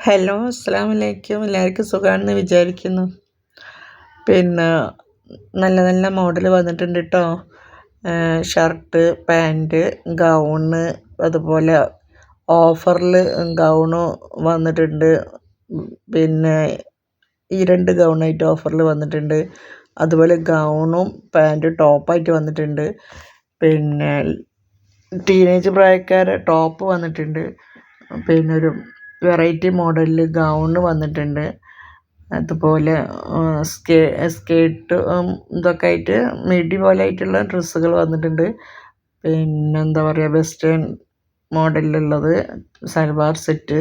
Hello, അസ്സലാമു അലൈക്കും. എല്ലാവർക്കും സുഖമാണെന്ന് വിചാരിക്കുന്നു. പിന്നെ നല്ല നല്ല മോഡൽ വന്നിട്ടുണ്ട് കേട്ടോ. ഷർട്ട്, പാൻറ്റ്, ഗൗണ്, അതുപോലെ ഓഫറിൽ ഗൗണ് വന്നിട്ടുണ്ട്. പിന്നെ ഈ 2 ഗൗണായിട്ട് ഓഫറിൽ വന്നിട്ടുണ്ട്. അതുപോലെ ഗൗണും പാൻറ്റും ടോപ്പായിട്ട് വന്നിട്ടുണ്ട്. പിന്നെ ടീനേജ് പ്രായക്കാരെ ടോപ്പ് വന്നിട്ടുണ്ട്. പിന്നെ ഒരു വെറൈറ്റി മോഡലിൽ ഗൗണ് വന്നിട്ടുണ്ട്. അതുപോലെ സ്കേർട്ട് ഇതൊക്കെ ആയിട്ട് മിഡി പോലെ ആയിട്ടുള്ള ഡ്രസ്സുകൾ വന്നിട്ടുണ്ട്. പിന്നെന്താ പറയുക, വെസ്റ്റേൺ മോഡലിലുള്ളത് സൽവാർ സെറ്റ്,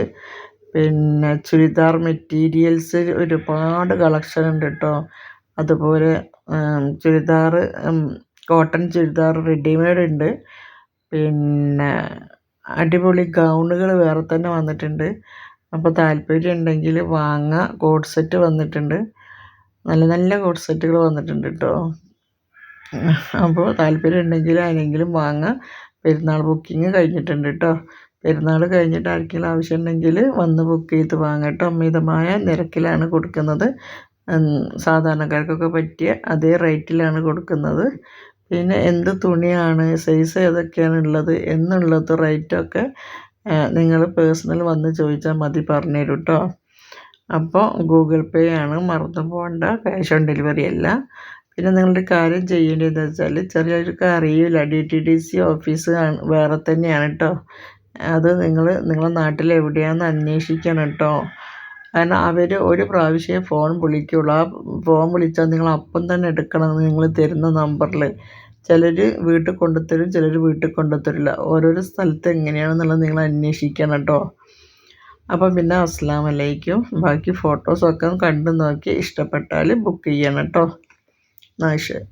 പിന്നെ ചുരിദാർ മെറ്റീരിയൽസ് ഒരുപാട് കളക്ഷൻ ഉണ്ട് കേട്ടോ. അതുപോലെ ചുരിദാർ, കോട്ടൺ ചുരിദാർ റെഡിമെയ്ഡ് ഉണ്ട്. പിന്നെ അടിപൊളി ഗൗണുകൾ വേറെ തന്നെ വന്നിട്ടുണ്ട്. അപ്പോൾ താല്പര്യം ഉണ്ടെങ്കിൽ വാങ്ങാം. കോഡ് സെറ്റ് വന്നിട്ടുണ്ട്. നല്ല നല്ല കോഡ് സെറ്റുകൾ വന്നിട്ടുണ്ട് കേട്ടോ. അപ്പോൾ താല്പര്യം ഉണ്ടെങ്കിൽ ആരെങ്കിലും വാങ്ങാം. പെരുന്നാൾ ബുക്കിംഗ് കഴിഞ്ഞിട്ടുണ്ട് കേട്ടോ. പെരുന്നാൾ കഴിഞ്ഞിട്ട് ആർക്കെങ്കിലും ആവശ്യമുണ്ടെങ്കിൽ വന്ന് ബുക്ക് ചെയ്ത് വാങ്ങാം കേട്ടോ. അമിതമായ നിരക്കിലാണ് കൊടുക്കുന്നത്. സാധാരണക്കാർക്കൊക്കെ പറ്റിയ അതേ റേറ്റിലാണ് കൊടുക്കുന്നത്. പിന്നെ എന്ത് തുണിയാണ്, സൈസ് ഏതൊക്കെയാണ് ഉള്ളത് എന്നുള്ളത് റേറ്റൊക്കെ നിങ്ങൾ പേഴ്സണൽ വന്ന് ചോദിച്ചാൽ മതി, പറഞ്ഞു തരും കേട്ടോ. അപ്പോൾ ഗൂഗിൾ പേ ആണ്, മറന്നു പോകണ്ട. ക്യാഷ് ഓൺ ഡെലിവറി അല്ല. പിന്നെ നിങ്ങളുടെ കാര്യം ചെയ്യേണ്ടതെന്ന് വെച്ചാൽ, ചെറിയവർക്ക് അറിയില്ല, DTDC ഓഫീസ് വേറെ തന്നെയാണ് കേട്ടോ. അത് നിങ്ങളുടെ നാട്ടിൽ എവിടെയാണെന്ന് അന്വേഷിക്കണം കേട്ടോ. കാരണം അവർ ഒരു പ്രാവശ്യമേ ഫോൺ വിളിക്കുള്ളൂ. ആ ഫോൺ വിളിച്ചാൽ നിങ്ങൾ അപ്പം തന്നെ എടുക്കണം, നിങ്ങൾ തരുന്ന നമ്പറിൽ. ചിലർ വീട്ടിൽ കൊണ്ടുത്തരും, ചിലർ വീട്ടിൽ കൊണ്ടുത്തരില്ല. ഓരോരോ സ്ഥലത്ത് എങ്ങനെയാണെന്നുള്ളത് നിങ്ങൾ അന്വേഷിക്കണം കേട്ടോ. അപ്പം പിന്നെ അസ്സലാമു അലൈക്കും. ബാക്കി ഫോട്ടോസൊക്കെ കണ്ടു നോക്കി ഇഷ്ടപ്പെട്ടാൽ ബുക്ക് ചെയ്യണം കേട്ടോ. ശരി.